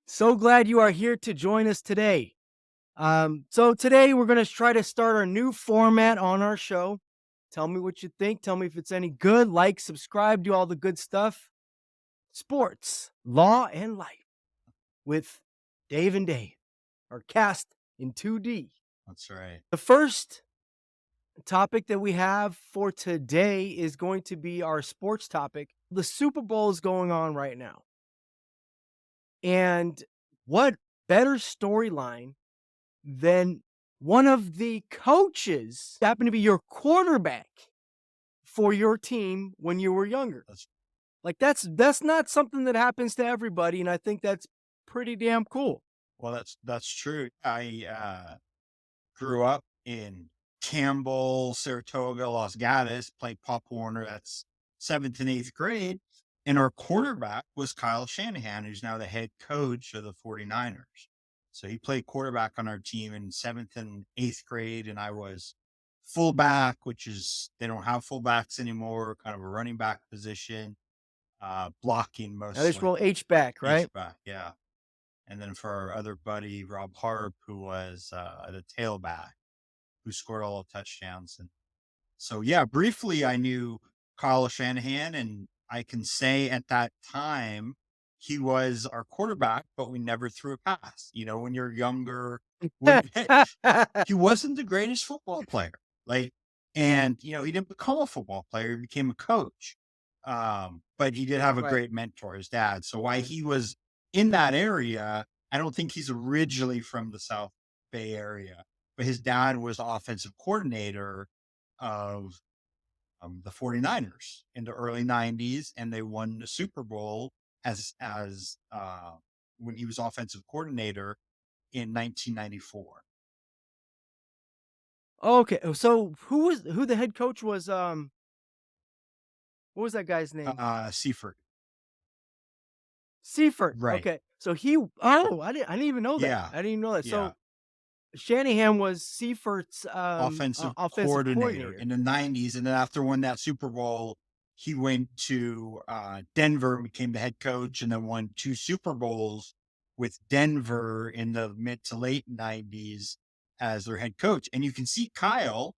So glad you are here to join us today. So today we're going to try to start our new format on our show. Tell me what you think. Tell me if it's any good. Like, subscribe, do all the good stuff. Sports, law, and life with Dave and Dave, or cast in 2D. That's right. The first topic that we have for today is going to be our sports topic. The Super Bowl is going on right now. And what better storyline than one of the coaches happened to be your quarterback for your team when you were younger? That's Like that's not something that happens to everybody, and I think that's pretty damn cool. that's true. I grew up in Campbell, Saratoga, Los Gatos, played Pop Warner. That's 7th and 8th grade. And our quarterback was Kyle Shanahan, who's now the head coach of the 49ers. So he played quarterback on our team in 7th and 8th grade. And I was fullback, which is, they don't have fullbacks anymore, kind of a running back position, blocking Now this mostly. roll H back, right? H-back, yeah. And then for our other buddy, Rob Harp, who was the tailback, who scored all the touchdowns. And so, yeah, briefly, I knew Kyle Shanahan, and I can say at that time, he was our quarterback, but we never threw a pass. You know, when you're younger, when he wasn't the greatest football player, like, and he didn't become a football player; he became a coach. But he did have a Right. great mentor, his dad. So why he was in that area, I don't think he's originally from the South Bay area, but his dad was offensive coordinator of the 49ers in the early 90s, and they won the Super Bowl as when he was offensive coordinator in 1994. Okay. So who the head coach was? What was that guy's name? Seifert. Seifert. Right. Okay. So he. Oh, I didn't even know that. Yeah. I didn't even know that. Yeah. So Shanahan was Seifert's Offensive offensive coordinator coordinator. in the 90s. And then after won that Super Bowl, he went to Denver and became the head coach, and then won 2 Super Bowls with Denver in the mid to late 90s as their head coach. And you can see Kyle,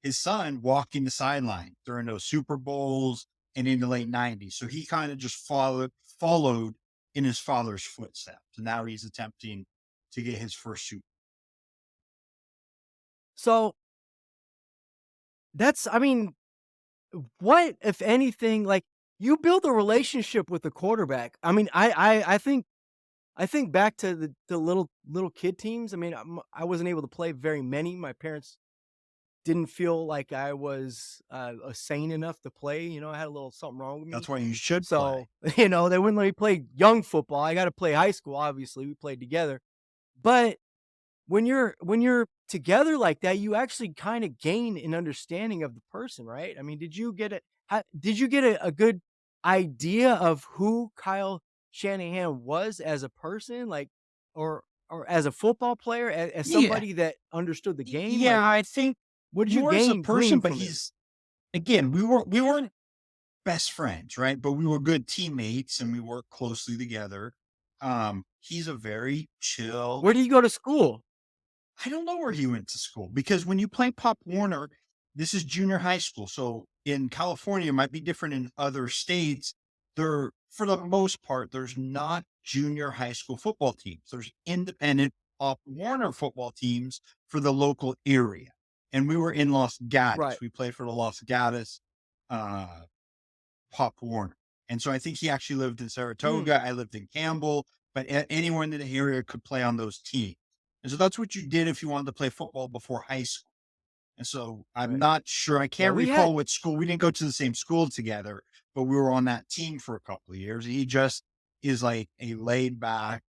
his son, walking the sideline during those Super Bowls and in the late 90s. So he kind of just followed in his father's footsteps. And now he's attempting to get his first Super. So that's, I mean, what if anything? Like you build a relationship with the quarterback. I mean, I think back to the little kid teams. I mean, I wasn't able to play very many. My parents didn't feel like I was a sane enough to play. I had a little something wrong with That's me. why you should play. So, they wouldn't let me play young football. I got to play high school. Obviously, we played together. But when you're together like that, you actually kind of gain an understanding of the person, right? I mean, did you get a good idea of who Kyle Shanahan was as a person, like, or as a football player, as Yeah. somebody that understood the game? Yeah, Like, I think what did you more as a glean person, but from him? he's again, we weren't best friends, right? But we were good teammates and we worked closely together. He's a very chill. Where did you go to school? I don't know where he went to school, because when you play Pop Warner, this is junior high school. So in California, it might be different in other states. There, for the most part, there's not junior high school football teams. There's independent Pop Warner football teams for the local area. And we were in Los Gatos. Right. We played for the Los Gatos uh, Pop Warner. And so I think he actually lived in Hmm. Saratoga. I lived in Campbell, but anyone in the area could play on those teams. And so that's what you did if you wanted to play football before high school. And so I'm Right. not sure. I Yeah, can't we had. recall what school. We didn't go to the same school together, but we were on that team for a couple of years. He just is like a laid back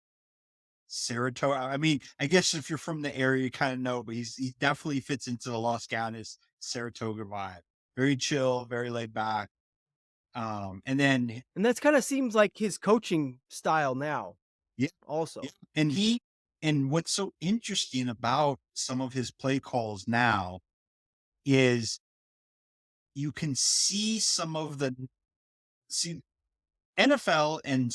Saratoga. I mean, I guess if you're from the area, you kind of know, but he definitely fits into the Los Gatos Saratoga vibe. Very chill, very laid back. And then And that's kind of seems like his coaching style now yeah, yeah. also. And what's so interesting about some of his play calls now is you can see some of the see NFL and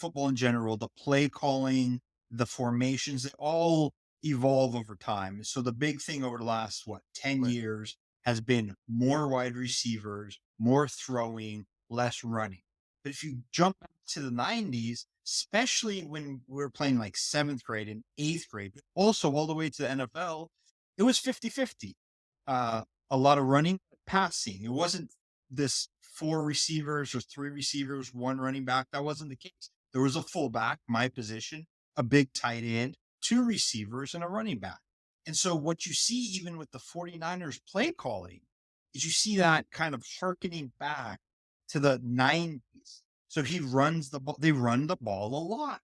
football in general, the play calling, the formations, they all evolve over time. So the big thing over the last 10 Right. years has been more wide receivers, more throwing, less running. But if you jump back to the 90s, especially when we were playing like 7th grade and 8th grade, but also all the way to the NFL, it was 50-50. A lot of running, passing. It wasn't this four receivers or three receivers, one running back. That wasn't the case. There was a fullback, my position, a big tight end, two receivers, and a running back. And so what you see even with the 49ers play calling is you see that kind of harkening back to the 90s. So he runs the ball, they run the ball a lot.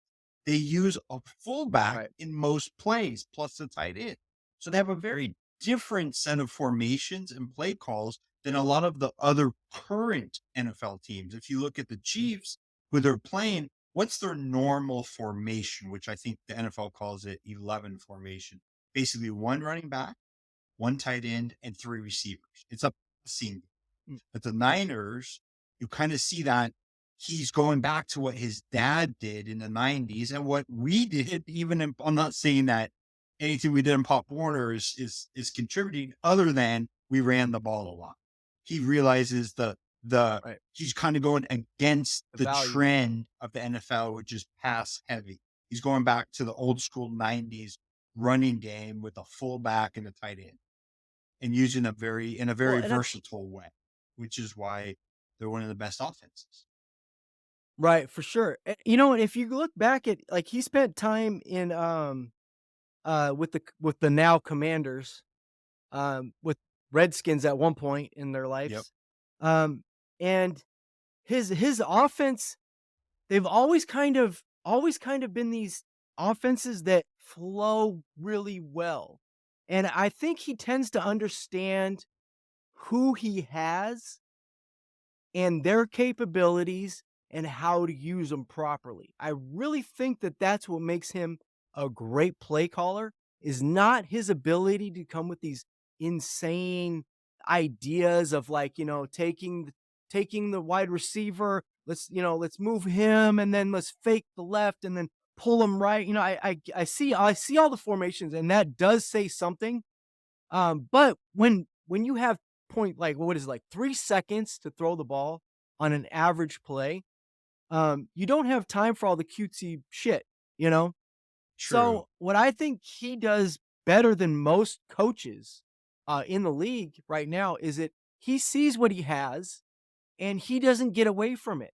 They use a fullback Right. in most plays, plus the tight end. So they have a very different set of formations and play calls than a lot of the other current NFL teams. If you look at the Chiefs, who they're playing, what's their normal formation, which I think the NFL calls it 11 formation? Basically, one running back, one tight end, and three receivers. It's a passing. Mm. But the Niners, you kind of see that he's going back to what his dad did in the 90s and what we did, even in, I'm not saying that anything we did in Pop Warner is contributing other than we ran the ball a lot. He realizes the Right. he's kind of going against The the value. trend of the NFL, which is pass heavy. He's going back to the old school 90s running game with a fullback and a tight end and using a Well, very and I versatile way, which is why they're one of the best offenses. right, for sure. You know, and if you look back at like he spent time in with the now Commanders, with Redskins at one point in their Yep, lives. And his offense, they've always kind of been these offenses that flow really well. And I think he tends to understand who he has and their capabilities and how to use them properly. I really think that that's what makes him a great play caller is not his ability to come with these insane ideas of like, taking the wide receiver, let's move him and then let's fake the left and then pull him right. I see all the formations and that does say something. But when you have point like what is it, like 3 seconds to throw the ball on an average play, you don't have time for all the cutesy shit, you know? true. So what I think he does better than most coaches in the league right now is that he sees what he has and he doesn't get away from it.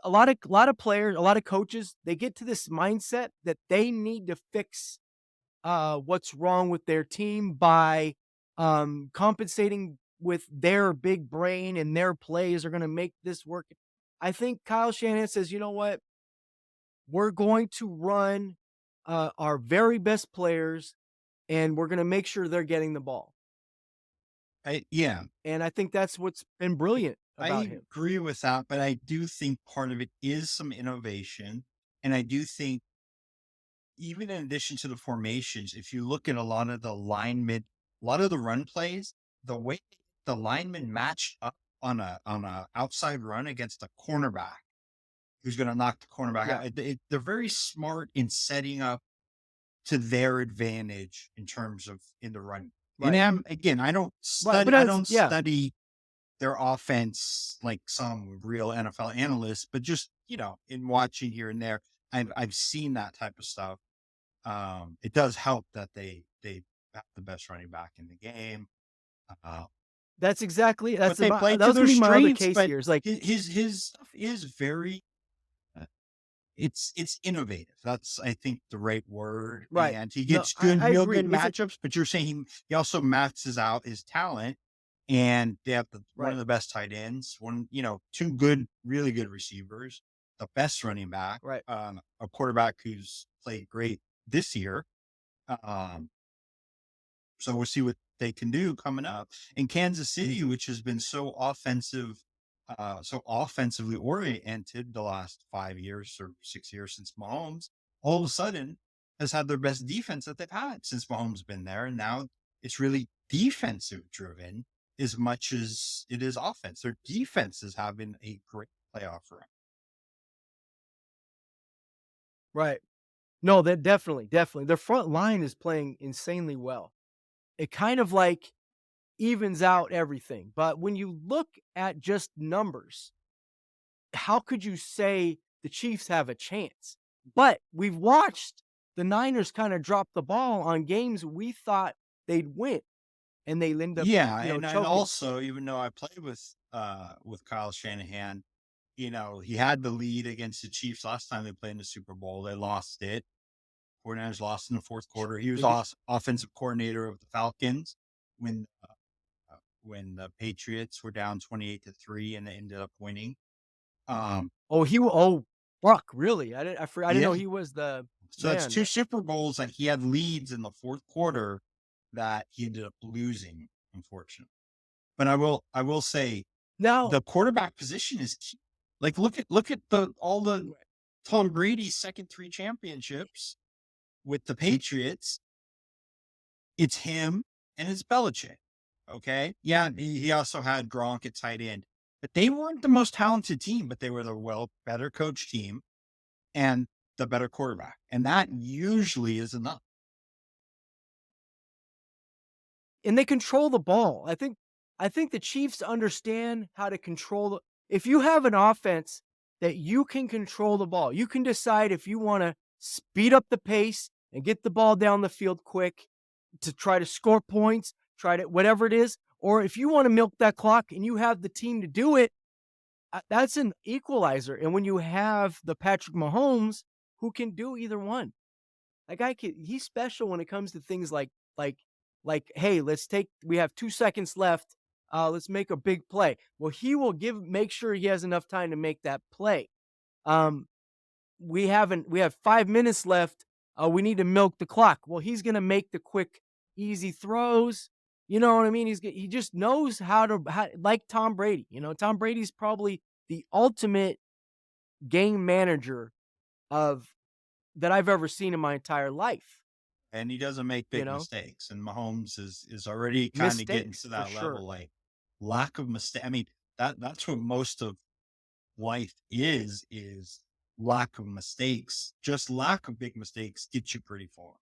A lot of players, a lot of coaches, they get to this mindset that they need to fix what's wrong with their team by compensating with their big brain and their plays are going to make this work. I think Kyle Shanahan says, you know what? We're going to run our very best players and we're going to make sure they're getting the ball. Yeah, And I think that's what's been brilliant about I him. agree with that, but I do think part of it is some innovation, and I do think even in addition to the formations, if you look at a lot of the linemen, a lot of the run plays, the way the linemen match up on a outside run against a cornerback who's going to knock the cornerback Yeah, out. They're very smart in setting up to their advantage in terms of in the run. And right. again, Right. But I that's, don't yeah, study their offense like some real NFL analysts, but just in watching here and there, I've seen that type of stuff. It does help that they have the best running back in the game. Uh, that's exactly, but they play that to was their going to be my other strengths. case But here is like, his stuff is very it's innovative. That's I think the right word, right. and he No, gets I real agree. good Is it matchups. But you're saying he also maxes out his talent, and they have one of right? the best tight ends, two good, really good receivers, the best running back, Right. a quarterback who's played great this year. Um, so we'll see what they can do coming up. In Kansas City, which has been so offensively oriented the last 5 years or 6 years since Mahomes, all of a sudden has had their best defense that they've had since Mahomes been there. And now it's really defensive driven as much as it is offense. Their defense is having a great playoff run. Right. No, that definitely, definitely. Their front line is playing insanely well. It kind of like evens out everything. But when you look at just numbers, how could you say the Chiefs have a chance? But we've watched the Niners kind of drop the ball on games we thought they'd win, and they end up, Yeah, you know, and choking. also, even though I played with Kyle Shanahan, he had the lead against the Chiefs last time they played in the Super Bowl. They lost it. 49ers lost in the fourth quarter. He was They did. offensive coordinator of the Falcons when when the Patriots were down 28-3 and they ended up winning. Um, Oh, fuck, really? I didn't yeah, know he was the so that's man. two Super Bowls that he had leads in the fourth quarter that he ended up losing, unfortunately. But I will say Now the quarterback position is key. Like look at the all the Tom Brady's second three championships with the Patriots. It's him and it's Belichick. Okay. Yeah. He also had Gronk at tight end, but they weren't the most talented team, but they were the better coach team and the better quarterback. And that usually is enough. and they control the ball. I think the Chiefs understand how to control the if you have an offense that you can control the ball, you can decide if you wanna speed up the pace and get the ball down the field quick to try to score points, try to whatever it is, or if you wanna milk that clock and you have the team to do it, that's an equalizer, and when you have the Patrick Mahomes who can do either one. That guy can he's special when it comes to things like hey, we have 2 seconds left. Let's make a big play. Well, he will make sure he has enough time to make that play. Um, we have 5 minutes left. We need to milk the clock. Well, he's going to make the quick easy throws. You know what I mean? He just knows like Tom Brady. You know, Tom Brady's probably the ultimate game manager of that I've ever seen in my entire life. And he doesn't make You big know, mistakes. And Mahomes is already kind of getting mistakes to for that level, sure. like lack of mistake. I mean, that's what most of life is lack of mistakes. Just lack of big mistakes gets you pretty far.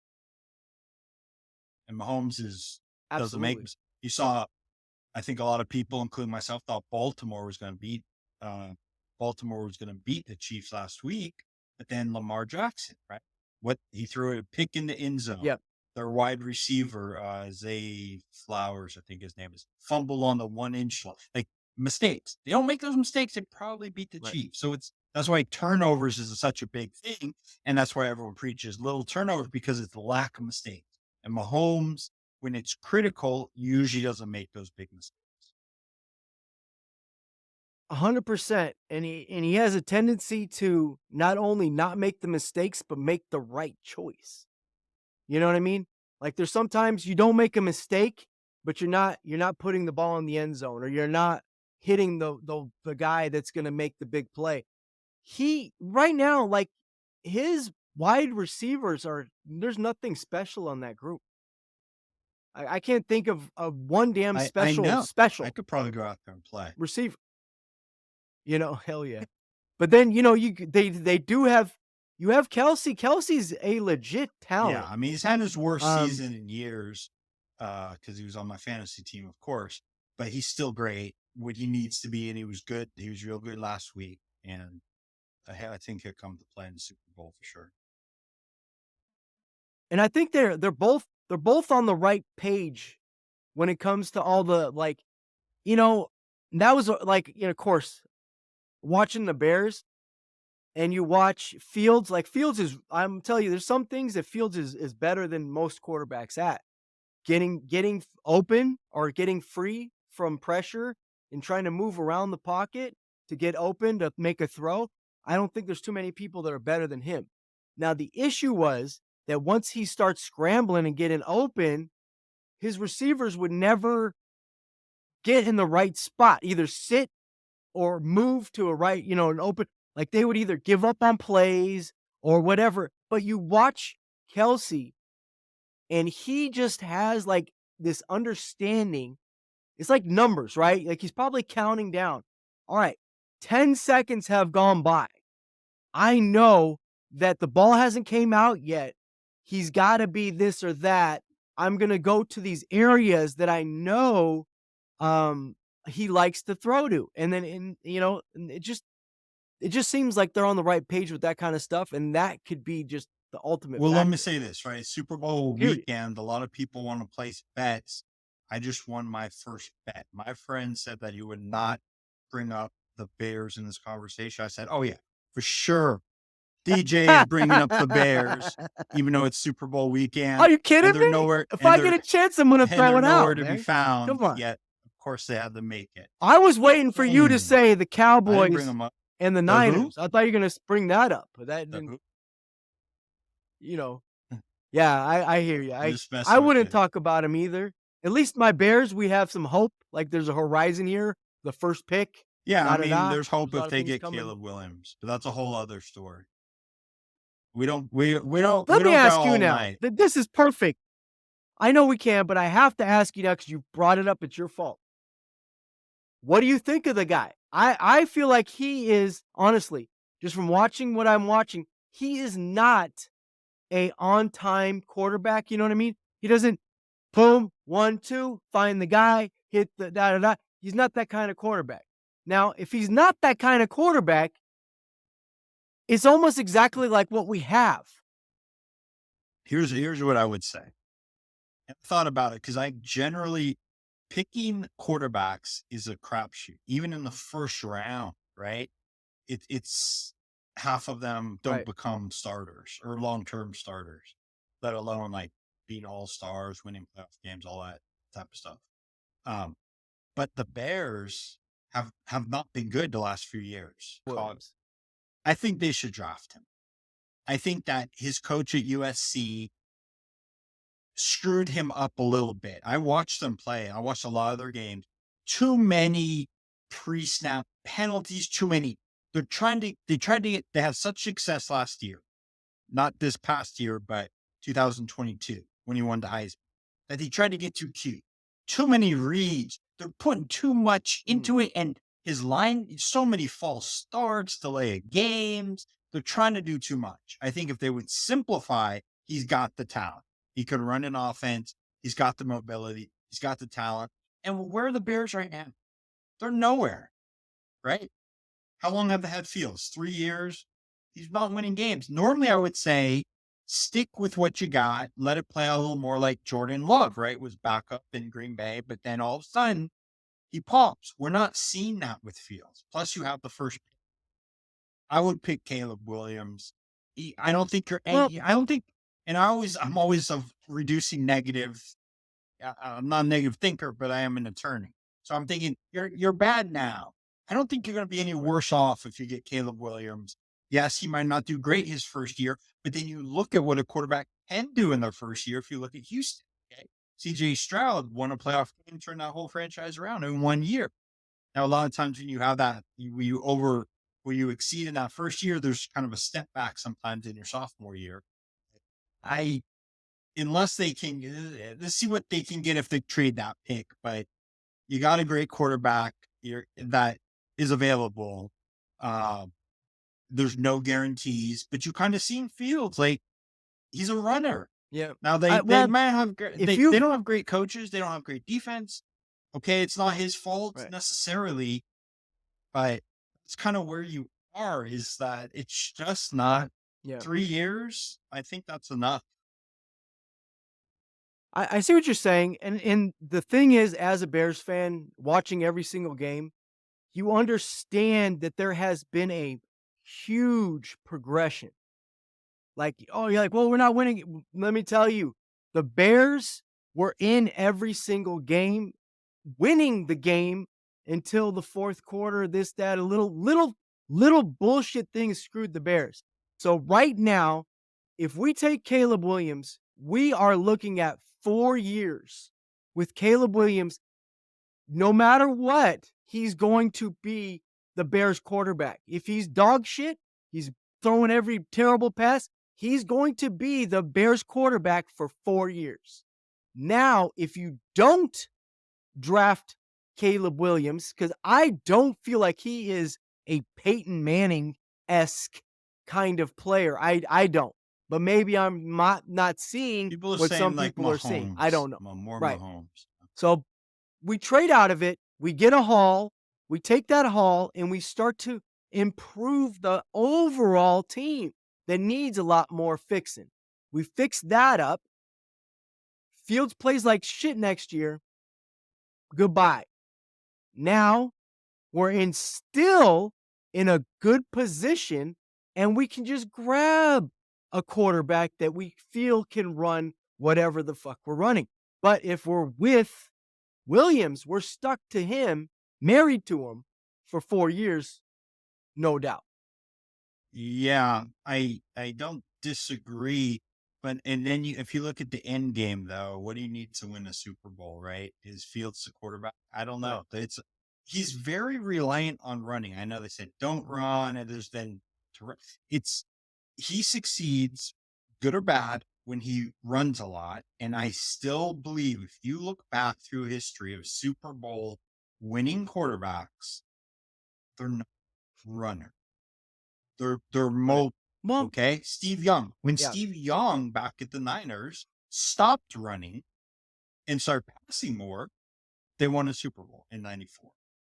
And Mahomes is doesn't make Absolutely. you saw I think a lot of people, including myself, thought uh, Baltimore was going to beat the Chiefs last week, but then Lamar Jackson, right? What he threw a pick in the end zone. Yep. Their wide receiver, Zay Flowers, I think his name is, fumbled on the 1 inch line. Like mistakes. They don't make those mistakes, they probably beat the Right. Chiefs. So that's why turnovers is such a big thing, and that's why everyone preaches little turnovers because it's the lack of mistakes. And Mahomes, when it's critical, usually doesn't make those big mistakes. 100%. And he has a tendency to not only not make the mistakes, but make the right choice. You know what I mean? Like there's sometimes you don't make a mistake, but you're not putting the ball in the end zone or you're not hitting the guy that's gonna make the big play. He right now, like his wide receivers are there's nothing special on that group. I can't think of one damn I special know. I special could probably go out there and play. receiver. You know, hell yeah. But then, you know, they do have you have Kelsey. Kelsey's a legit Yeah, talent. I mean, he's had his worst Um, season in years, because he was on my fantasy team, of course, but he's still great when he needs to be, and he was good. He was real good last week, and I think he'll come to play in the Super Bowl for sure. and I think they're both on the right page when it comes to all the like, you know, that was like, you know, of course, watching the Bears and you watch Fields, like Fields is I'm telling you, there's some things that Fields is better than most quarterbacks at. Getting open or getting free from pressure and trying to move around the pocket to get open to make a throw. I don't think there's too many people that are better than him. Now the issue was that once he starts scrambling and getting open, his receivers would never get in the right spot, either sit or move to a right, you know, an open like they would either give up on plays or whatever. But you watch Kelsey and he just has like this understanding. It's like numbers, right? Like he's probably counting down. All right, 10 seconds have gone by. I know that the ball hasn't came out yet. He's got to be this or that. I'm going to go to these areas that I know um, he likes to throw to. And then it just seems like they're on the right page with that kind of stuff, and that could be just the ultimate Well, let me factor. say this, right? Super Bowl Period. weekend, a lot of people want to place bets. I just won my first bet. My friend said that you would not bring up the Bears in this conversation. I said, "Oh yeah, for sure. DJ is bringing up the Bears, even though it's Super Bowl Are weekend, you and kidding they're me? nowhere, If I get a chance, I'm gonna and throw they're it nowhere out, to be man. found. Come on. Yet, of course, they had to make it. I was waiting for you to Mm. say the I didn't bring Cowboys them up. and the The who? Niners. I thought you were gonna bring that up, but that The didn't. who? You know, yeah, I hear you. I'm I just I messing with wouldn't you. talk about him either. At least my Bears, we have some hope. Like there's a horizon here. The first pick. Yeah, I Da da mean, da. there's hope There's a if lot of they things get coming. Caleb Williams, but that's a whole other story. We don't Let we me don't go ask you all now. night. This is perfect. I know we can, but I have to ask you now because you brought it up. It's your fault. What do you think of the guy? I feel like he is honestly, just from watching what I'm watching, he is not a on time quarterback. You know what I mean? He doesn't boom, 1, 2, find the guy, hit the da da da. He's not that kind of quarterback. Now, if he's not that kind of quarterback, it's almost exactly like what we have. Here's what I would say. I thought about it because I generally picking quarterbacks is a crapshoot, even in the first round, right? It's half of them don't Right. become starters or long term starters, let alone like being all stars, winning playoff games, all that type of stuff. Um, but the Bears have not been good the last few years. Williams. I think they should draft him. I think that his coach at USC screwed him up a little bit. I watched them play. I watched a lot of their games. Too many pre-snap penalties, too many. They tried to get, they had such success last year, not this past year, but 2022 when he won the Heisman, that they tried to get too cute. Too many reads. They're putting too much into it. And his line, so many false starts, delay of games. They're trying to do too much. I think if they would simplify, he's got the talent. He could run an offense. He's got the mobility. He's got the talent. And where are the Bears right now? They're nowhere, right? How long have they had Fields? 3 years? He's not winning games. Normally, I would say stick with what you got. Let it play a little more like Jordan Love, right? Was back up in Green Bay, but then all of a sudden he pops. We're not seeing that with Fields. Plus, you have the first. I would pick Caleb Williams. I don't think you're. Well, I don't think. And I'm always of reducing negative. I'm not a negative thinker, but I am an attorney. So I'm thinking you're bad now. I don't think you're going to be any worse off if you get Caleb Williams. Yes, he might not do great his first year, but then you look at what a quarterback can do in their first year. If you look at Houston, okay, CJ Stroud won a playoff game, turned that whole franchise around in 1 year. Now, a lot of times when you have that, when you exceed in that first year, there's kind of a step back sometimes in your sophomore year. I unless they can let's see what they can get if they trade that pick. But you got a great quarterback that is available. Uh, there's no guarantees, but you kind of seen Fields like he's a runner. yeah. Now they Well, might have if they you don't have great coaches, they don't have great defense. Okay, it's not his fault right, necessarily, but it's kind of where you are. Is that it's just not yeah. 3 years? I think that's enough. I see what you're saying, and the thing is, as a Bears fan, watching every single game, you understand that there has been a huge progression. Like, oh, you're like, well, we're not winning. Let me tell you, the Bears were in every single game, winning the game until the fourth quarter. This, that, a little bullshit things screwed the Bears. So right now, if we take Caleb Williams, we are looking at 4 years with Caleb Williams. No matter what, he's going to be the Bears quarterback. If he's dog shit, he's throwing every terrible pass, he's going to be the Bears quarterback for 4 years. Now, if you don't draft Caleb Williams, because I don't feel like he is a Peyton Manning esque kind of player. I don't. But maybe I'm not seeing People are what some saying like people are seeing. I Mahomes, don't know. more Right. Mahomes. So we trade out of it, we get a haul, we take that haul, and we start to improve the overall team that needs a lot more fixing. We fix that up. Fields plays like shit next year. Goodbye. Now we're still in a good position, and we can just grab a quarterback that we feel can run whatever the fuck we're running. But if we're with Williams, we're stuck to him, married to him for 4 years, no doubt. Yeah, I don't disagree, but and then if you look at the end game though, what do you need to win a Super Bowl, right? Is Fields the quarterback? I don't Right. know. It's he's very reliant on running. I know they said don't run, and there's then to run. It's he succeeds, good or bad, when he runs a lot. And I still believe if you look back through history of Super Bowl winning quarterbacks, they're not runners. They're Right. mo Well, okay? Steve Young. When yeah. Steve Young back at the Niners stopped running and started passing more, they won a Super Bowl in '94.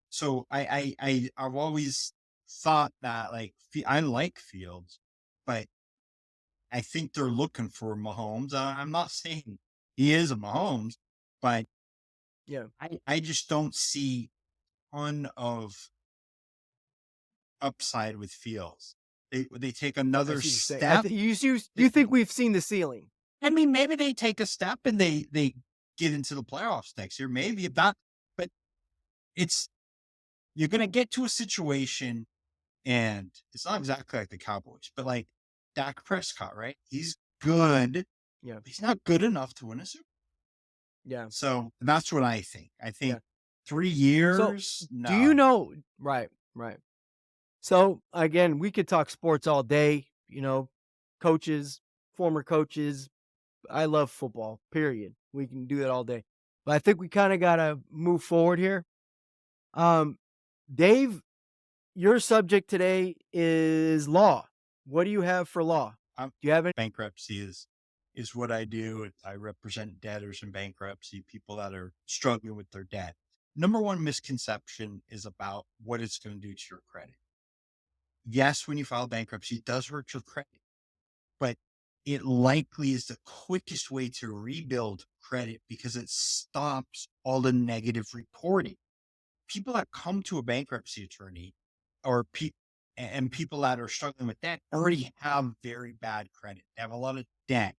So I've always thought that like I like Fields, but I think they're looking for Mahomes. I'm not saying he is a Mahomes, but Yeah. I just don't see ton of upside with Fields. They take I another see what you're saying. I step. think you They, think we've seen the ceiling. I mean, maybe they take a step and they get into the playoffs next year. Maybe if not, but it's you're gonna get to a situation and it's not exactly like the Cowboys, but like Dak Prescott, right? He's good, but Yeah. he's not good enough to win a Super. Yeah. So that's what I think. I Yeah. think three So, years, do you no. know right, right. So, again, we could talk sports all day, coaches, former coaches. I love football, period. We can do that all day. But I think we kinda gotta move forward here. Um, Dave, your subject today is law. What do you have for law? I'm, Do you have any? bankruptcy is what I do. I represent debtors in bankruptcy, people that are struggling with their debt. Number one misconception is about what it's going to do to your credit. Yes, when you file bankruptcy, it does hurt your credit, but it likely is the quickest way to rebuild credit because it stops all the negative reporting. People that come to a bankruptcy attorney or and people that are struggling with debt already have very bad credit. They have a lot of debt.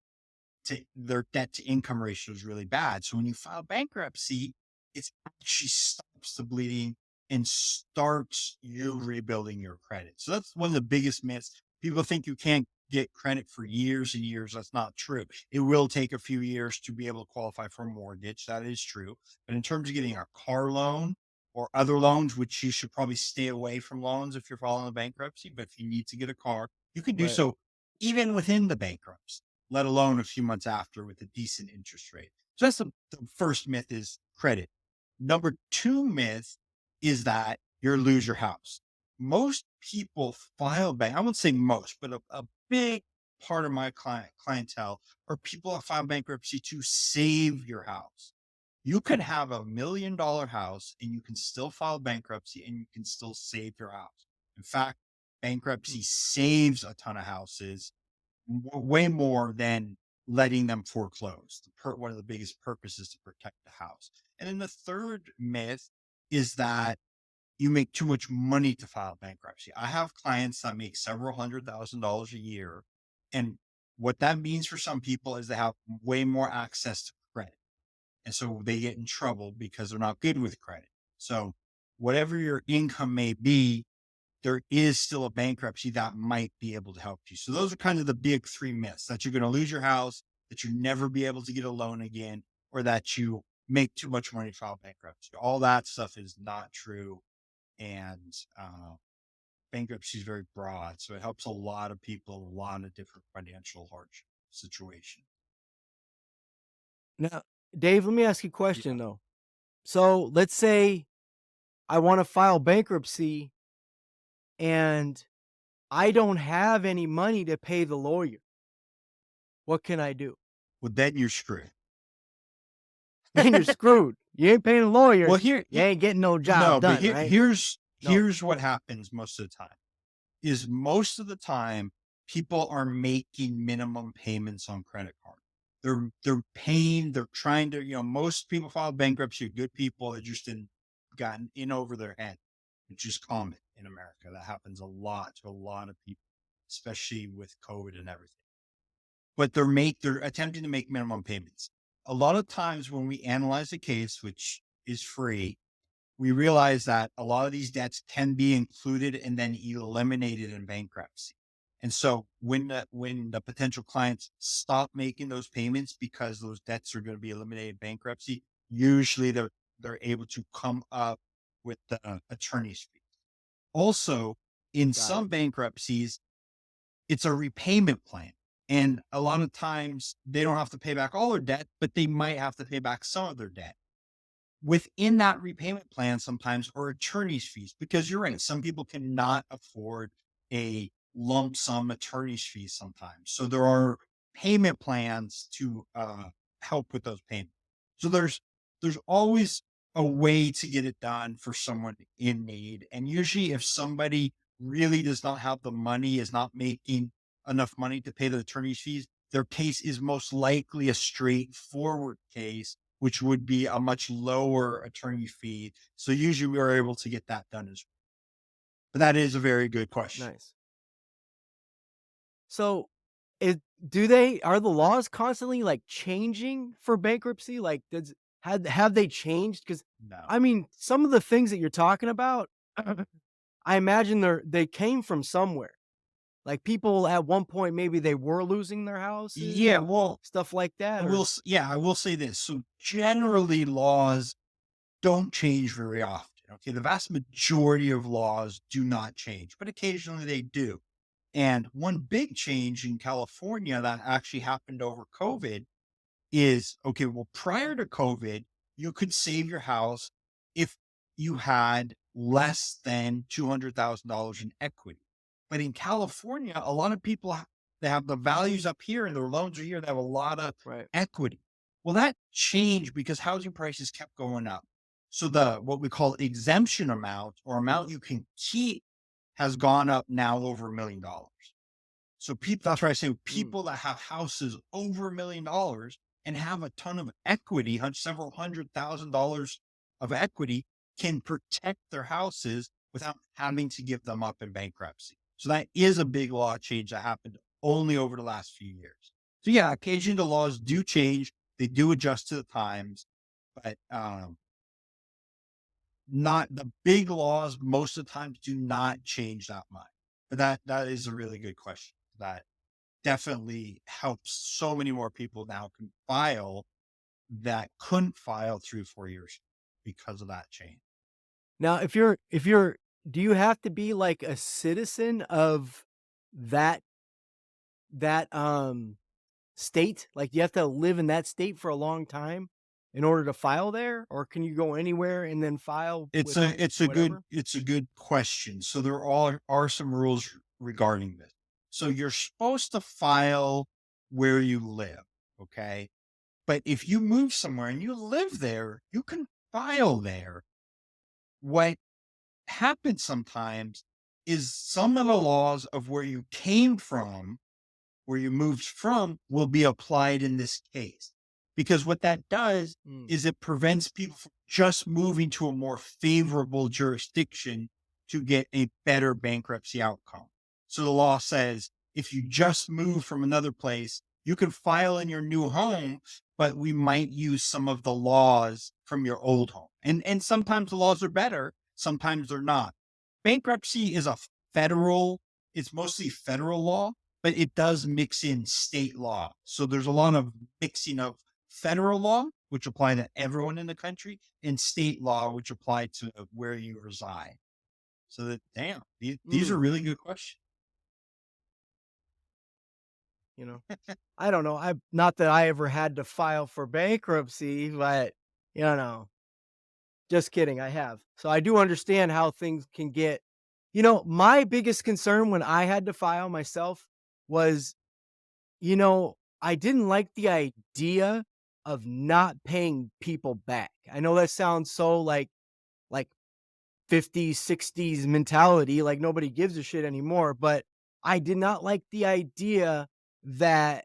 Their debt to income ratio is really bad. So when you file bankruptcy, it actually stops the bleeding and starts you rebuilding your credit. So that's one of the biggest myths. People think you can't get credit for years and years. That's not true. It will take a few years to be able to qualify for a mortgage. That is true. But in terms of getting a car loan or other loans, which you should probably stay away from loans if you're filing a bankruptcy, but if you need to get a car, you can do Right. so even within the bankruptcy, let alone a few months after with a decent interest rate. So that's the first myth is credit. Number two myth is that you'll lose your house. Most people file bank. I won't say most, but a big part of my clientele are people that file bankruptcy to save your house. You could have $1 million house and you can still file bankruptcy and you can still save your house. In fact, Mm. bankruptcy saves a ton of houses way more than letting them foreclose. One of the biggest purposes to protect the house. And then the third myth is that you make too much money to file bankruptcy. I have clients that make several $100,000 a year. And what that means for some people is they have way more access to credit. And so they get in trouble because they're not good with credit. So whatever your income may be, there is still a bankruptcy that might be able to help you. So those are kind of the big three myths that you're going to lose your house, that you never be able to get a loan again, or that you make too much money to file bankruptcy. All that stuff is not true. And bankruptcy is very broad. So it helps a lot of people, a lot of different financial hardship situations. Now, Dave, let me ask you a question Yeah. though. So, let's say I wanna file bankruptcy and I don't have any money to pay the lawyer. What can I do? Well, then you're screwed. Then you're screwed. You ain't paying a lawyer, Well, here, you ain't getting no no, job but done, right? No. here's what happens most of the time. Is most of the time people are making minimum payments on credit card. They're paying, they're trying to, most people file bankruptcy are good people that just didn't gotten in over their head, which is common in America. That happens a lot to a lot of people, especially with COVID and everything. But they're attempting to make minimum payments. A lot of times when we analyze a case, which is free, we realize that a lot of these debts can be included and then eliminated in bankruptcy. And so when the potential clients stop making those payments because those debts are going to be eliminated in bankruptcy, usually they're able to come up with the attorney's fee. Also, in Got it. some bankruptcies, it's a repayment plan. And a lot of times they don't have to pay back all their debt, but they might have to pay back some of their debt within that repayment plan sometimes are attorney's fees because you're right. Some people cannot afford a lump sum attorney's fees sometimes. So there are payment plans to help with those payments. So there's always a way to get it done for someone in need. And usually if somebody really does not have the money, is not making enough money to pay the attorney's fees, their case is most likely a straightforward case which would be a much lower attorney fee. So usually we are able to get that done as well. But that is a very good question. Nice. So, it do they are the laws constantly, like, changing for bankruptcy? Like, does have they changed? Because No. I mean, some of the things that you're talking about, I imagine they came from somewhere. Like, people at one point, maybe they were losing their houses Yeah, and well, stuff like that, or I will say this. So generally laws don't change very often. Okay. The vast majority of laws do not change, but occasionally they do. And one big change in California that actually happened over COVID is okay, well, prior to COVID, you could save your house if you had less than $200,000 in equity. But in California, a lot of people they have the values up here and their loans are here. They have a lot of right. equity. Well, that changed because housing prices kept going up. So the what we call exemption amount or amount you can keep has gone up now over $1 million. So people, that's why I say Mm, people that have houses over $1 million and have a ton of equity, several $100,000 of equity can protect their houses without having to give them up in bankruptcy. So that is a big law change that happened only over the last few years. So yeah, occasionally the laws do change. They do adjust to the times, but not the big laws most of the times do not change that much. But that is a really good question. That definitely helps so many more people now can file that couldn't file 3 or 4 years because of that change. now if you're do you have to be, like, a citizen of that that state? Like, you have to live in that state for a long time in order to file there, or can you go anywhere and then file with whatever? It's a good question. So there are some rules regarding this. So you're supposed to file where you live, okay? But if you move somewhere and you live there, you can file there. What happens sometimes is some of the laws of where you came from where you moved from will be applied in this case. Because what that does Mm, is it prevents people from just moving to a more favorable jurisdiction to get a better bankruptcy outcome. So the law says if you just move from another place, you can file in your new home, but we might use some of the laws from your old home. And sometimes the laws are better, sometimes they're not. Bankruptcy is a federal, it's mostly federal law, but it does mix in state law. So there's a lot of mixing of federal law, which apply to everyone in the country, and state law, which apply to where you reside. So that, damn, these are mm, really good questions. you know? I don't know, I not that I ever had to file for bankruptcy, but, you know, just kidding, I have. So I do understand how things can get My biggest concern when I had to file myself was, I didn't like the idea of not paying people back. I know that sounds so like 50s, 60s mentality, like nobody gives a shit anymore, but I did not like the idea that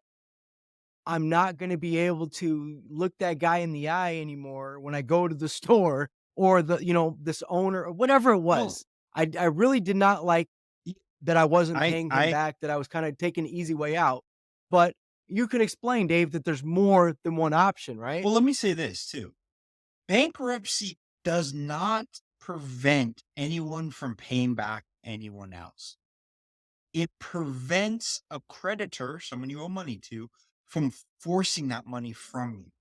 I'm not gonna be able to look that guy in the eye anymore when I go to the store or this owner or whatever it Well, was. I really did not like y- that I wasn't I paying him I back, that I was kinda taking the easy way out. But you can explain, Dave, that there's more than one option, right? well, let me say this too. Bankruptcy does not prevent anyone from paying back anyone else. It prevents a creditor, someone you owe money to, from forcing that money from you.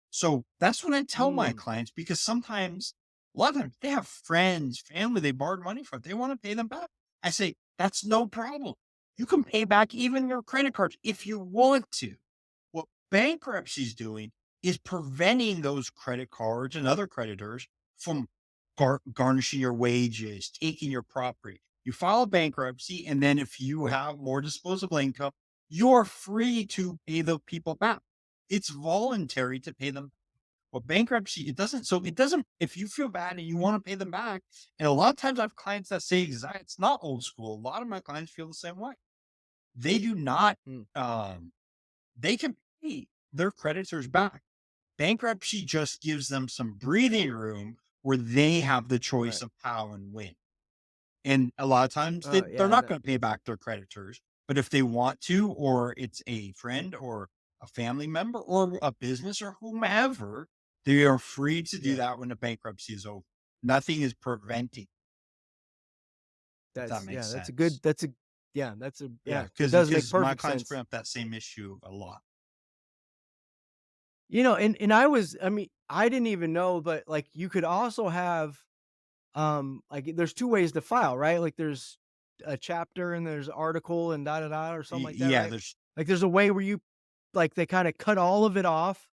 So that's what I tell my Mm, clients because sometimes, a lot of times, they have friends, family they borrowed money from. They want to pay them back. I say, that's no problem. You can pay back even your credit cards if you want to. What bankruptcy is doing is preventing those credit cards and other creditors from garnishing your wages, taking your property. You file bankruptcy, and then if you have more disposable income, you're free to pay the people back. It's voluntary to pay them. Well, bankruptcy, it doesn't, if you feel bad and you want to pay them back, and a lot of times I have clients that say exact, it's not old school. A lot of my clients feel the same way. They do not, mm, um, they can pay their creditors back. Bankruptcy just gives them some breathing room where they have the choice right. of how and when. And a lot of times they're Yeah, not going to pay back their creditors. But if they want to, or it's a friend or a family member or a business or whomever, they are free to do yeah. that when the bankruptcy is over. Nothing is preventing, if that makes That's a sense. good that's a yeah, Yeah, it because does make because my perfect clients sense. bring up that same issue a lot. And I mean, I didn't even know, but like you could also have like there's two ways to file, right? Like there's a chapter and there's article and da da da or something like that, Yeah, right? there's Like there's a way where you like they kind of cut all of it off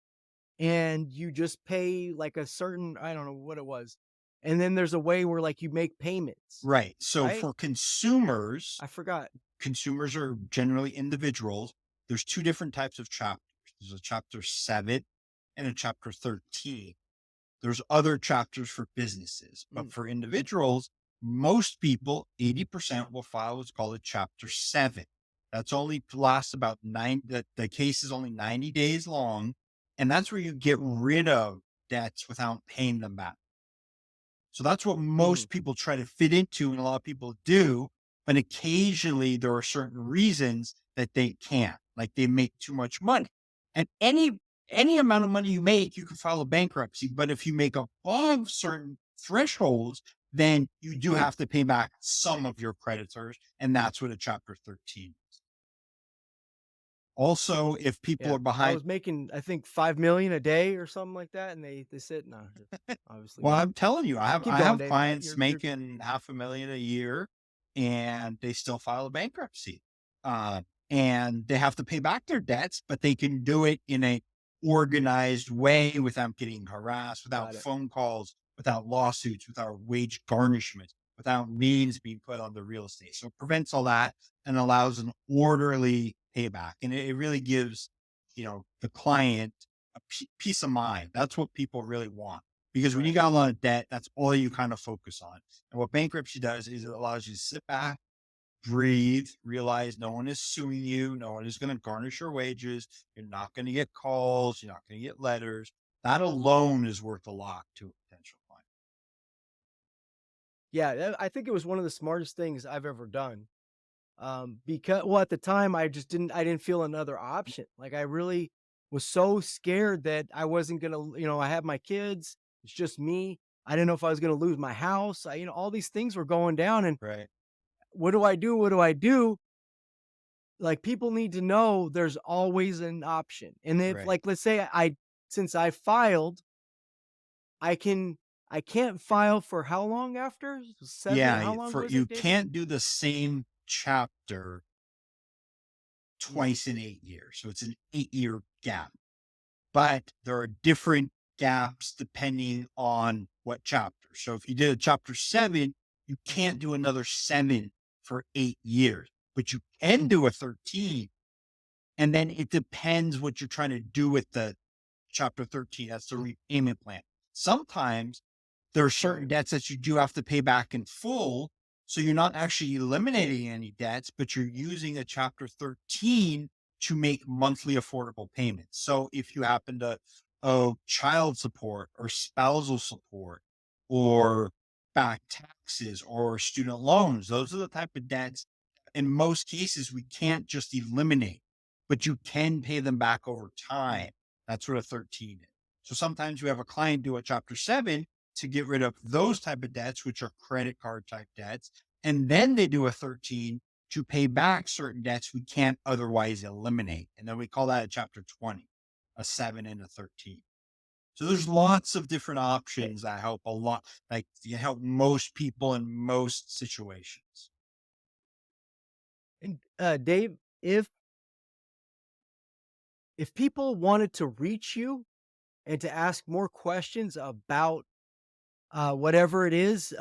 and you just pay like a certain, I don't know what it was. And then there's a way where like you make payments, right. So right? for consumers, I forgot. consumers are generally individuals. There's two different types of chapters. There's a chapter 7 and a chapter 13. There's other chapters for businesses, but Mm, for individuals, most people, 80% will file what's called a chapter 7. That's only lasts about the case is only 90 days long. And that's where you get rid of debts without paying them back. So that's what mhm. most people try to fit into, and a lot of people do. But occasionally there are certain reasons that they can't, like they make too much money. And any amount of money you make, you can file a bankruptcy. But if you make above certain thresholds, then you do have to pay back some of your creditors. And that's what a chapter 13 is. Also, if people Yeah, are I behind, was making I think 5 million a day or something like that, and they said, "No, obviously well, not." I'm telling you, Keep I going, have Dave. clients You're making 500,000 a year, and they still file a bankruptcy. Uh, and they have to pay back their debts, but they can do it in a organized way without getting harassed, without got it. phone calls, without lawsuits, without wage garnishment, without liens being put on the real estate. So it prevents all that and allows an orderly payback. And it really gives, the client a peace of mind. That's what people really want. Because when you Right. got a lot of debt, that's all you kind of focus on. And what bankruptcy does is it allows you to sit back, breathe, realize no one is suing you, no one is going to garnish your wages, you're not going to get calls, you're not going to get letters. That alone is worth a lot to a potential client. Yeah, I think it was one of the smartest things I've ever done. Because well, at the time, I didn't feel another option. Like I really was so scared that I wasn't gonna, I have my kids. It's just me. I didn't know if I was gonna lose my house. All these things were going down, and Right. what do I do? What do I do? Like people need to know there's always an option. And if Right. like let's say since I filed, I can I can't file for how long after? 7 Yeah. how long For was you it, David? can't do the same chapter Mm, twice in 8 years. So it's an 8 year gap. But there are different gaps depending on what chapter. So if you did a chapter 7, You can't do another 7 for 8 years, but you can do a 13. And then it depends what you're trying to do with the chapter 13. That's the repayment plan. Sometimes there are certain Right. debts that you do have to pay back in full. So you're not actually eliminating any debts, but you're using a chapter 13 to make monthly affordable payments. So if you happen to owe child support or spousal support or back taxes or student loans, those are the type of debts in most cases we can't just eliminate, but you can pay them back over time. That's what a 13 is. So sometimes we have a client do a chapter 7 to get rid of those type of debts, which are credit card type debts. And then they do a 13 to pay back certain debts we can't otherwise eliminate. And then we call that a chapter 20, a 7 and a 13. So there's lots of different Okay. options that help a lot, like you help most people in most situations. And Dave, if people wanted to reach you and to ask more questions about whatever it is,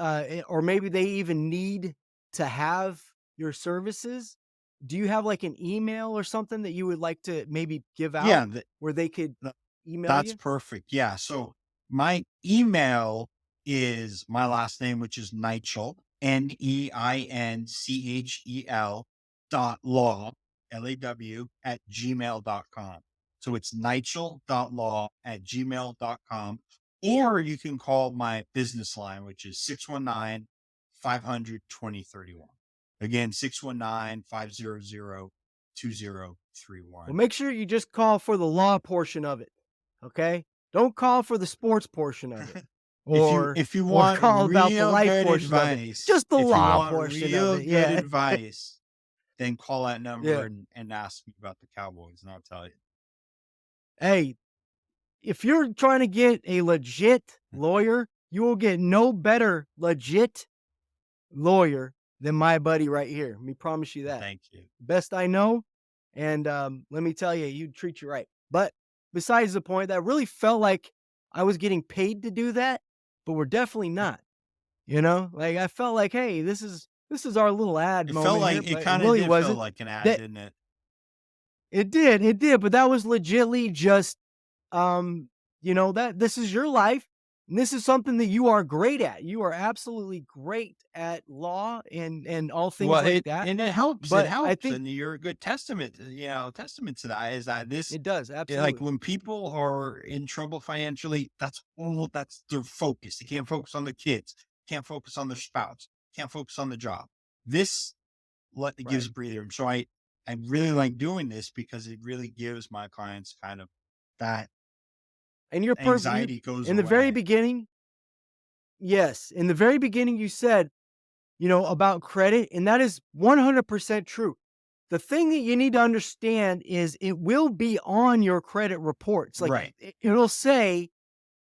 or maybe they even need to have your services, do you have like an email or something that you would like to maybe give Yeah, out where they could th- email that's you? perfect. Yeah. So my email is my last name, which is Nigel, Neinchel .law, LAW at gmail.com. So it's Nigel.law at gmail.com. Or you can call my business line, which is 619-500-2031. Again, 619-500-2031. Well, make sure you just call for the law portion of it. Okay? Don't call for the sports portion of it If you or if you or want call about the real life good portion of it. advice, Just the if you law want portion of real it. good Yeah. advice, then call that number Yeah. and ask me about the Cowboys, and I'll tell you. Hey, if you're trying to get a legit lawyer, you will get no better legit lawyer than my buddy right here. Let me promise you that. Thank you. Best I know. And let me tell you, he'd treat you right. But besides the point, that really felt like I was getting paid to do that, but we're definitely not. You know, like I felt like, hey, this is our little ad It felt moment here, like it but it kinda really did feel wasn't. like an ad, That didn't it? it did, but that was legitly just that this is your life. And this is something that you are great at. You are absolutely great at law and all things Well, like that. it But I helps, think and you're a good testament testament to that is that this it does like, absolutely. when people are in trouble financially, that's their focus. They can't focus on the kids, can't focus on their spouse, can't focus on the job. This it Right. gives a breather. So I really like doing this because it really gives my clients kind of that And you're perfect. You anxiety goes in the very away. beginning, yes, in the very beginning you said, about credit, and that is 100% true. The thing that you need to understand is it will be on your credit reports. Like Right. it'll say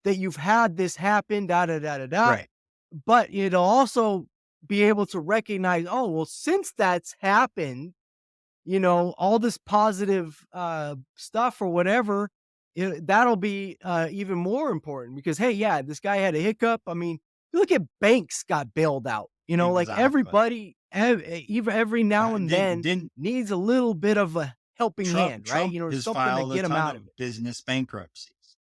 that you've had this happen, da da da da da. Right. But it'll also be able to recognize, oh, well, since that's happened, all this positive stuff or whatever, that'll be even more important because, hey, yeah, this guy had a hiccup. I mean, look at banks got bailed out. Like Exactly. everybody, even every now and then Didn't needs a little bit of a helping hand, right? Trump has Something to filed a get them ton out of of it. business bankruptcies.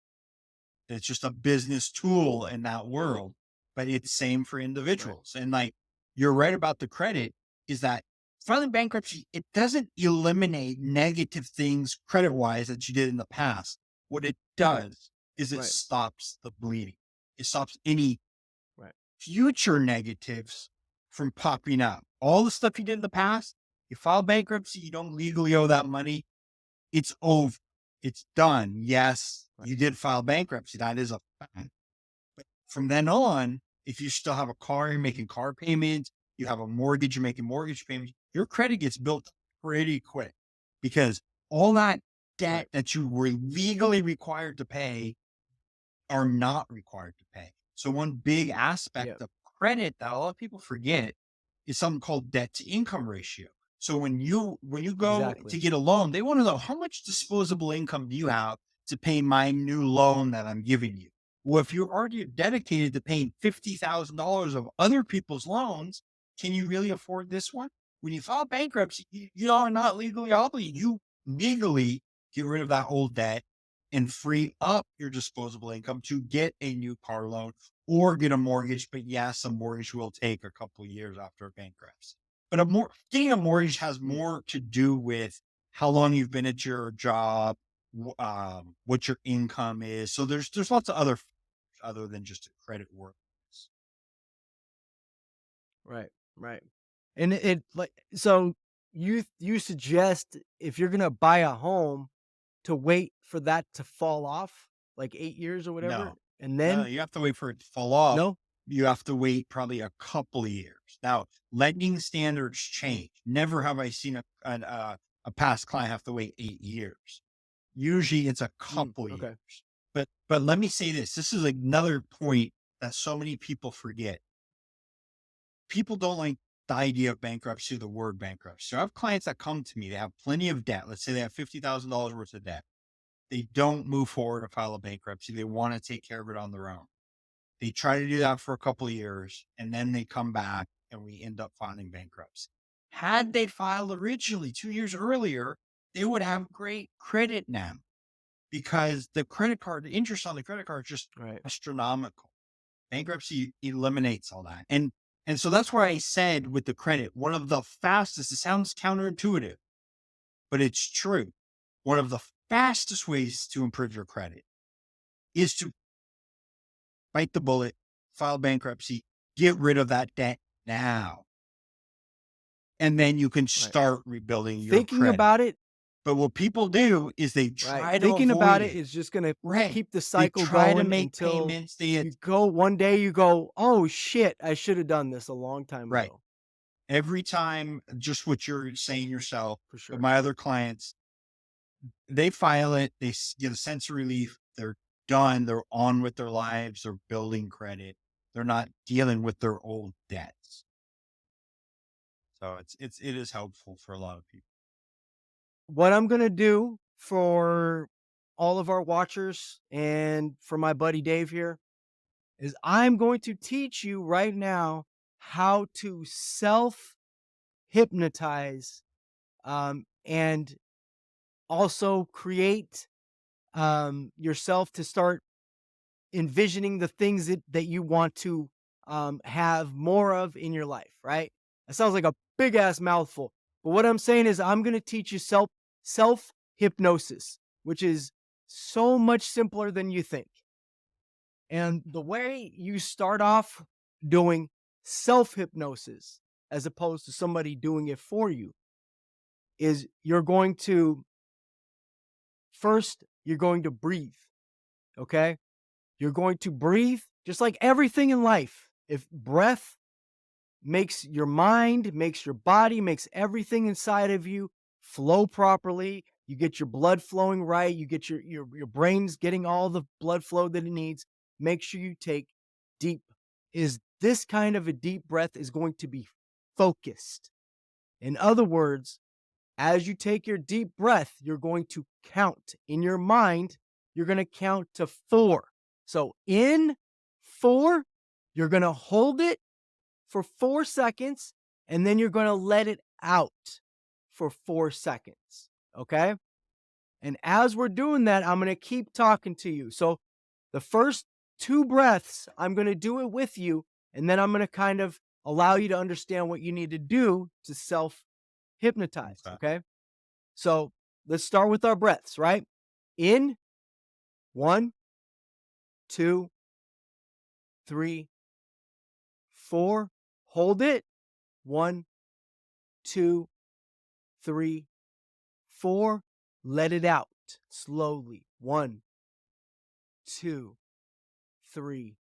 It's just a business tool in that world, but it's same for Right. individuals. And like you're right about the credit is that filing bankruptcy, it doesn't eliminate negative things credit wise that you did in the past. What it does is it Right. stops the bleeding. It stops any Right. future negatives from popping up. All the stuff you did in the past, you file bankruptcy, you don't legally owe that money. It's over. It's done. Yes, Right. you did file bankruptcy. That is a fact. But from then on, if you still have a car, you're making car payments, you have a mortgage, you're making mortgage payments, your credit gets built pretty quick because all that Right. debt that you were legally required to pay are not required to pay. So one big Yeah. aspect of credit that a lot of people forget is something called debt to income ratio. So when you go to Exactly. get a loan, they want to know how much disposable income do you have to pay my new loan that I'm giving you. Well, if you're already dedicated to paying $50,000 of other people's loans, can you really afford this one? When you file bankruptcy, you are not legally obligated. You legally get rid of that old debt and free up your disposable income to get a new car loan or get a mortgage. But yes, a mortgage will take a couple of years after a bankruptcy. But getting a mortgage has Mm, more to do with how long you've been at your job, what your income is. So there's lots of other than just a credit worthiness. right, right. And it like so you suggest if you're gonna buy a home to wait for that to fall off, like 8 years or whatever, No, and no, then you have to wait for it to fall off. no? You have to wait probably a couple of years. Now, lending standards Mm, change. Never have I seen a past client have to wait 8 years. Usually, it's a couple years. okay, But let me say this. This is another point that so many people forget. People don't like the idea of bankruptcy, the word bankruptcy. So I have clients that come to me. They have plenty of debt. Let's say they have $50,000 worth of debt. They don't move forward to file a bankruptcy. They want to take care of it on their own. They try to do that for a couple of years, and then they come back and we end up filing bankruptcy. Had they filed originally 2 years earlier, they would have great credit now because the interest on the credit card is just right, astronomical. Bankruptcy eliminates all that. And so that's where I said with the credit, one of the fastest, it sounds counterintuitive, but it's true. One of the fastest ways to improve your credit is to bite the bullet, file bankruptcy, get rid of that debt now. And then you can right. start rebuilding your Thinking credit. about it But what people do is they right, try to thinking avoid about it it. is just gonna Right. keep the They cycle try to going make until payments. They you go one day you go, "Oh, shit, I should have done this a long time right. ago." Every time, just what you're saying yourself, For but sure. my other clients, they file it, get a sense of relief. They're done. They're on with their lives. They're building credit. They're not dealing with their old debts. So it is helpful for a lot of people. What I'm gonna do for all of our watchers and for my buddy Dave here is I'm going to teach you right now how to self hypnotize and also create yourself to start envisioning the things that you want to have more of in your life, right? That sounds like a big ass mouthful. But what I'm saying is I'm going to teach you self hypnosis, which is so much simpler than you think. And the way you start off doing self hypnosis as opposed to somebody doing it for you is you're going to breathe, okay? You're going to breathe just like everything in life. If breath makes your mind, makes your body, makes everything inside of you flow properly, you get your blood flowing right, you get your brain's getting all the blood flow that it needs. Make sure you take deep is this kind of a deep breath is going to be focused. In other words, as you take your deep breath, you're going to count in your mind. You're going to count to 4. So in 4, you're going to hold it for 4 seconds and then you're going to let it out for 4 seconds. Okay? And as we're doing that, I'm going to keep talking to you. So the first 2 breaths, I'm going to do it with you and then I'm going to kind of allow you to understand what you need to do to self hypnotize. Okay. Okay? So let's start with our breaths, right? In 1, 2, 3, 4. Hold it. 1, 2, 3, 4. Let it out slowly. 1, 2, 3,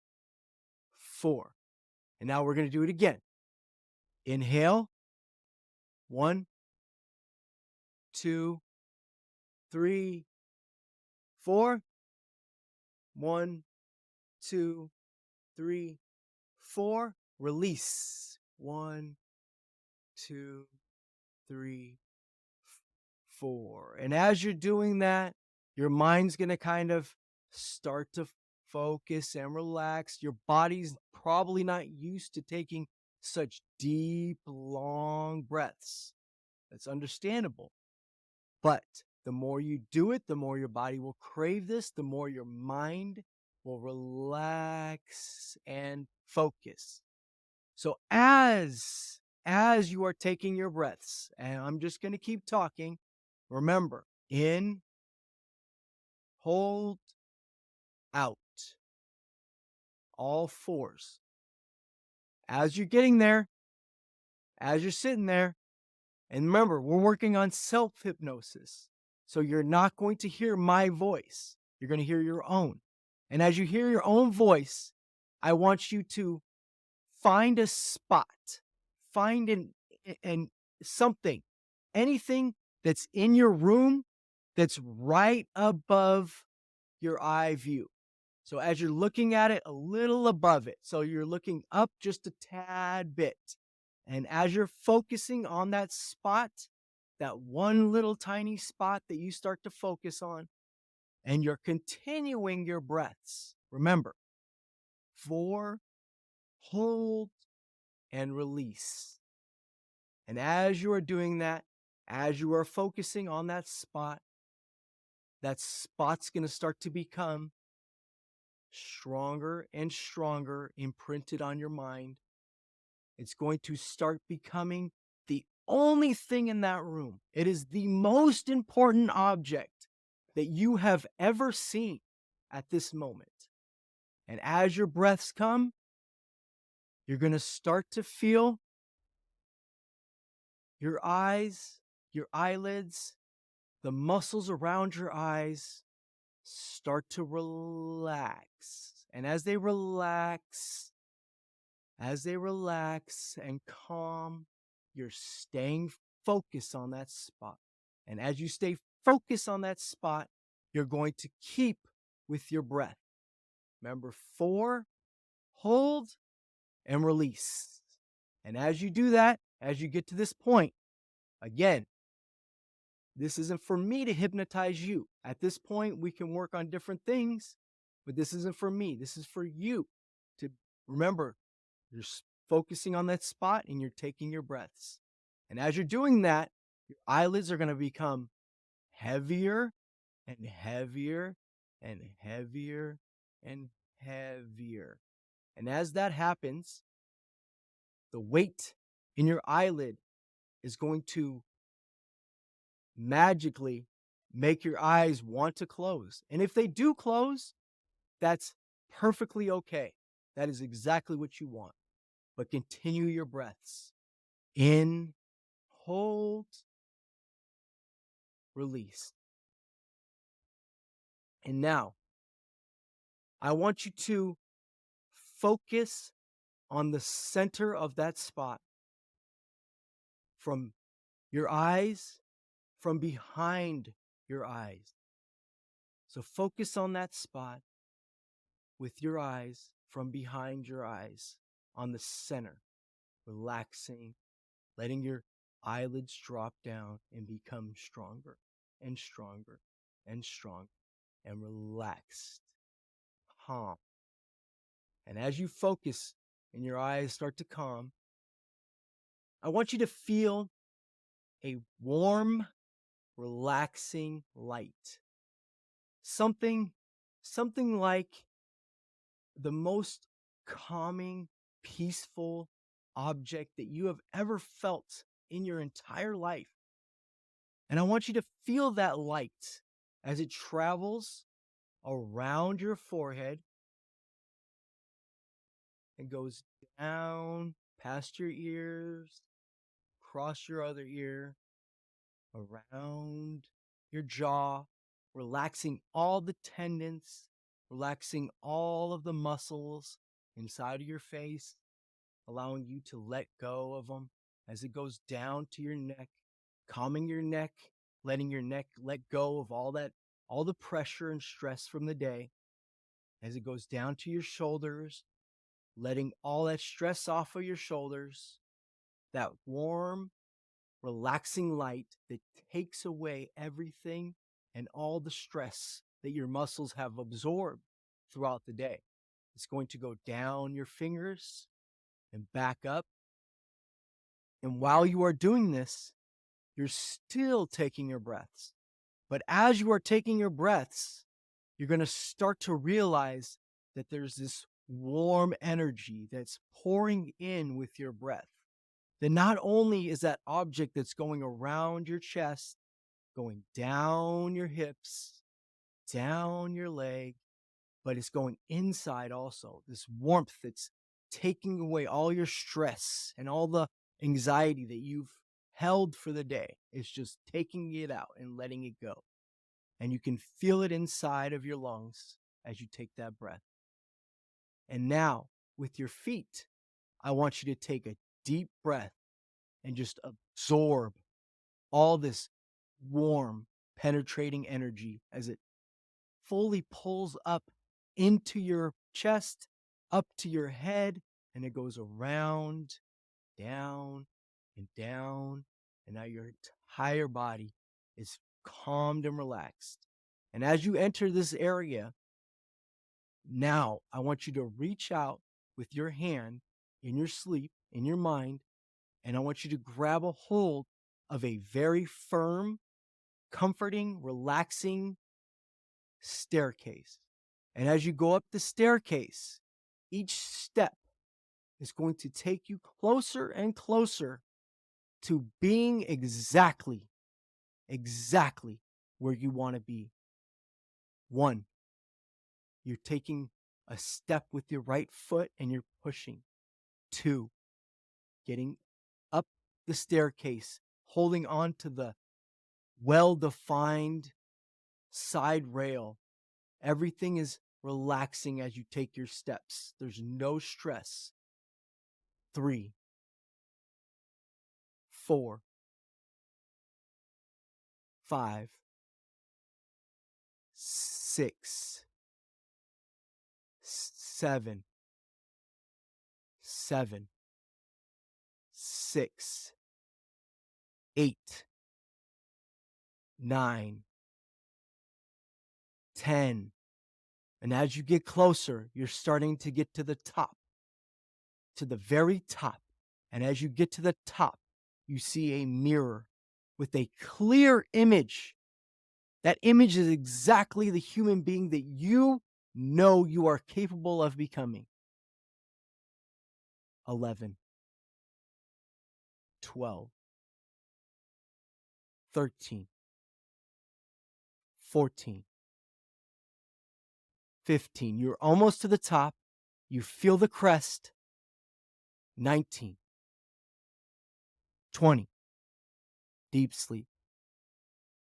4. And now we're going to do it again. Inhale. 1, 2, 3, 4. 1, 2, 3, 4. Release. 1, 2, 3, 4. And as you're doing that, your mind's going to kind of start to focus and relax. Your body's probably not used to taking such deep, long breaths. That's understandable. But the more you do it, the more your body will crave this, the more your mind will relax and focus. So as you are taking your breaths, and I'm just going to keep talking, remember, in, hold, out, all fours. As you're getting there, as you're sitting there, and remember, we're working on self hypnosis. So you're not going to hear my voice. You're going to hear your own. And as you hear your own voice, I want you to find a spot, find an something, anything that's in your room that's right above your eye view. So as you're looking at it, a little above it. So you're looking up just a tad bit. And as you're focusing on that spot, that one little tiny spot that you start to focus on, and you're continuing your breaths. Remember, 4, hold, and release. And as you are doing that, as you are focusing on that spot's going to start to become stronger and stronger, imprinted on your mind. It's going to start becoming the only thing in that room. It is the most important object that you have ever seen at this moment. And as your breaths come, you're going to start to feel your eyes, your eyelids, the muscles around your eyes start to relax. And as they relax and calm, you're staying focused on that spot. And as you stay focused on that spot, you're going to keep with your breath. Remember, 4, hold, and release. And as you do that, as you get to this point, again, this isn't for me to hypnotize you. At this point, we can work on different things, but this isn't for me. This is for you to remember you're focusing on that spot and you're taking your breaths. And as you're doing that, your eyelids are going to become heavier and heavier and heavier and heavier. And as that happens, the weight in your eyelid is going to magically make your eyes want to close. And if they do close, that's perfectly okay. That is exactly what you want. But continue your breaths. In, hold, release. And now, I want you to focus on the center of that spot, from your eyes, from behind your eyes. So focus on that spot with your eyes, from behind your eyes, on the center, relaxing, letting your eyelids drop down and become stronger and stronger and stronger and relaxed, calm. And as you focus and your eyes start to calm, I want you to feel a warm, relaxing light. Something, something like the most calming, peaceful object that you have ever felt in your entire life. And I want you to feel that light as it travels around your forehead and goes down past your ears, across your other ear, around your jaw, relaxing all the tendons, relaxing all of the muscles inside of your face, allowing you to let go of them as it goes down to your neck, calming your neck, letting your neck let go of all the pressure and stress from the day, as it goes down to your shoulders, letting all that stress off of your shoulders, that warm, relaxing light that takes away everything and all the stress that your muscles have absorbed throughout the day. It's going to go down your fingers and back up. And while you are doing this, you're still taking your breaths. But as you are taking your breaths, you're going to start to realize that there's this warm energy that's pouring in with your breath. That not only is that object that's going around your chest, going down your hips, down your leg, but it's going inside also. This warmth that's taking away all your stress and all the anxiety that you've held for the day. It's just taking it out and letting it go. And you can feel it inside of your lungs as you take that breath. And now, with your feet, I want you to take a deep breath and just absorb all this warm, penetrating energy as it fully pulls up into your chest, up to your head, and it goes around, down, and down. And now your entire body is calmed and relaxed. And as you enter this area, now I want you to reach out with your hand in your sleep, in your mind, and I want you to grab a hold of a very firm, comforting, relaxing staircase. And as you go up the staircase, each step is going to take you closer and closer to being exactly where you want to be. One, you're taking a step with your right foot and you're pushing. Two, getting up the staircase, holding on to the well defined side rail. Everything is relaxing as you take your steps. There's no stress. 3, 4, 5, 6, 7, 6, 8, 9, 10. And as you get closer, you're starting to get to the top, to the very top. And as you get to the top, you see a mirror with a clear image. That image is exactly the human being that you know you are capable of becoming. 11, 12, 13, 14, 15. You're almost to the top. You feel the crest. 19, 20. Deep sleep.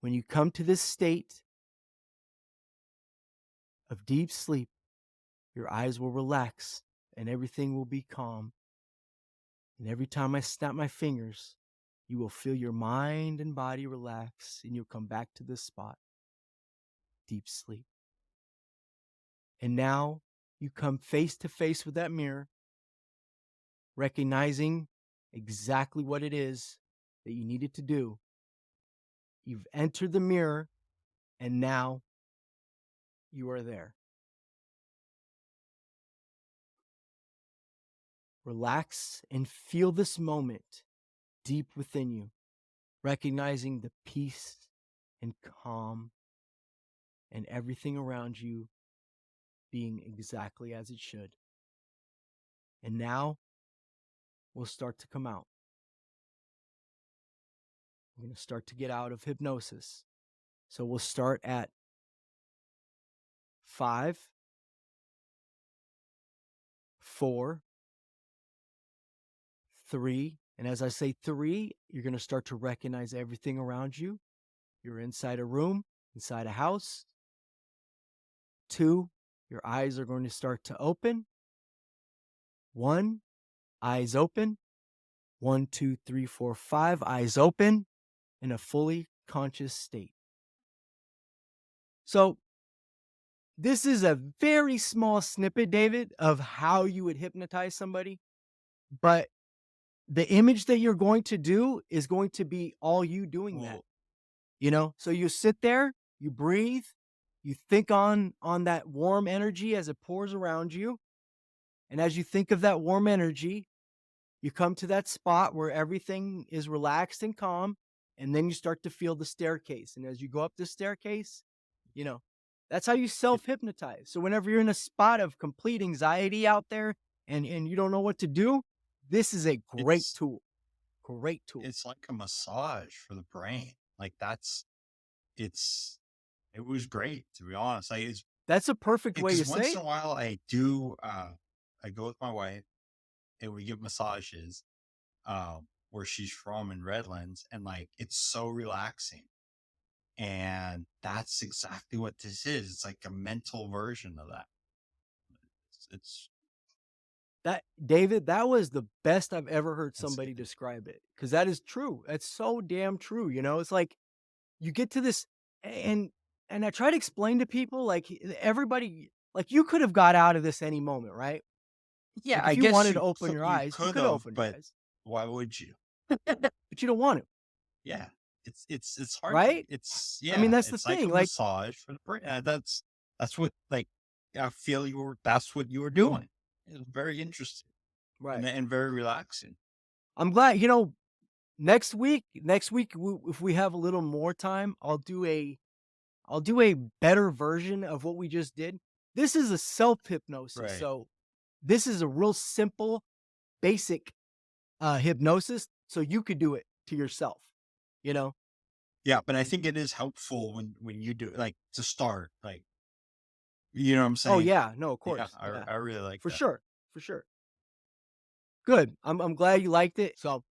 When you come to this state of deep sleep, your eyes will relax and everything will be calm. And every time I snap my fingers, you will feel your mind and body relax and you'll come back to this spot. Deep sleep. And now you come face to face with that mirror, recognizing exactly what it is that you needed to do. You've entered the mirror and now you are there. Relax and feel this moment deep within you, recognizing the peace and calm and everything around you being exactly as it should. And now we'll start to come out. We're going to start to get out of hypnosis. So we'll start at 5, 4, 3. And as I say 3, you're going to start to recognize everything around you. You're inside a room, inside a house. 2, your eyes are going to start to open. 1, eyes open. 1, 2, 3, 4, 5, eyes open in a fully conscious state. So this is a very small snippet, David, of how you would hypnotize somebody. But the image that you're going to do is going to be all you doing that. Well, So you sit there, you breathe, You think on that warm energy as it pours around you, and as you think of that warm energy, you come to that spot where everything is relaxed and calm, and then you start to feel the staircase. And as you go up the staircase, you know, that's how you It, self hypnotize. So whenever you're in a spot of complete anxiety out there and you don't know what to do, this is a great it's tool. Great tool. it's like a massage for the brain. Like it's it was great to be honest. Like it's That's a perfect way to because say once in it. a while I do I go with my wife and we give massages where she's from in Redlands, and like it's so relaxing. And that's exactly what this is. It's like a mental version of that. It's That David, that was the best I've ever heard it's somebody good. describe it, because that is true. That's so damn true, it's like, you get to this and I try to explain to people, like, everybody like, you could have got out of this any moment, right? Yeah, Like, I if you guess wanted to open your you eyes, you could could have, open your but eyes, why would you? but you don't want to, Yeah, it's hard to right? it's I mean, yeah, that's the it's like a thing, like massage for the brain. That's what like I feel you were that's what you were doing. It was very interesting right. and very relaxing. I'm glad, next week, if we have a little more time, I'll do a better version of what we just did. This is a self hypnosis, Right. so this is a real simple, basic hypnosis, so you could do it to yourself. You know? Yeah, but I think it is helpful when you do it, like to start, like you know what I'm Oh saying? yeah, no, of Yeah, course, yeah, I really like for that. sure, for sure. Good. I'm glad you liked it. So,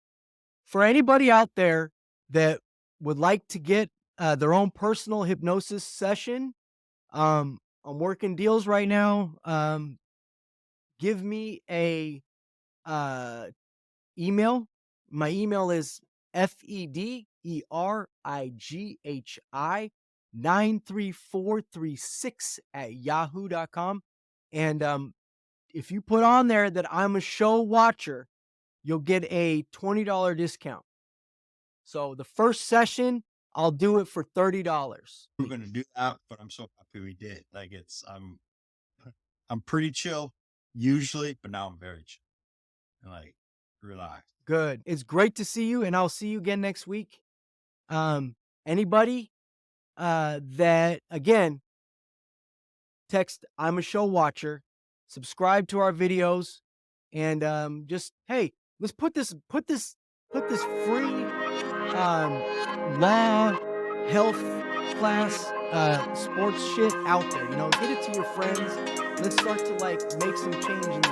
for anybody out there that would like to get their own personal hypnosis session, I'm working deals right now. Give me a uh, email. My email is FEDERIGHI93436 at yahoo.com. And if you put on there that I'm a show watcher, you'll get a $20 discount. So the first session, I'll do it for $30. We're gonna do that, but I'm so happy we did. Like I'm pretty chill usually, but now I'm very chill and like relaxed. Good. It's great to see you, and I'll see you again next week. Anybody that again, text I'm a show watcher, subscribe to our videos, and just hey, let's put this free law, health class, sports shit out there. Get it to your friends. Let's start to like make some change in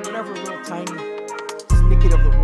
whatever little tiny snicket of the world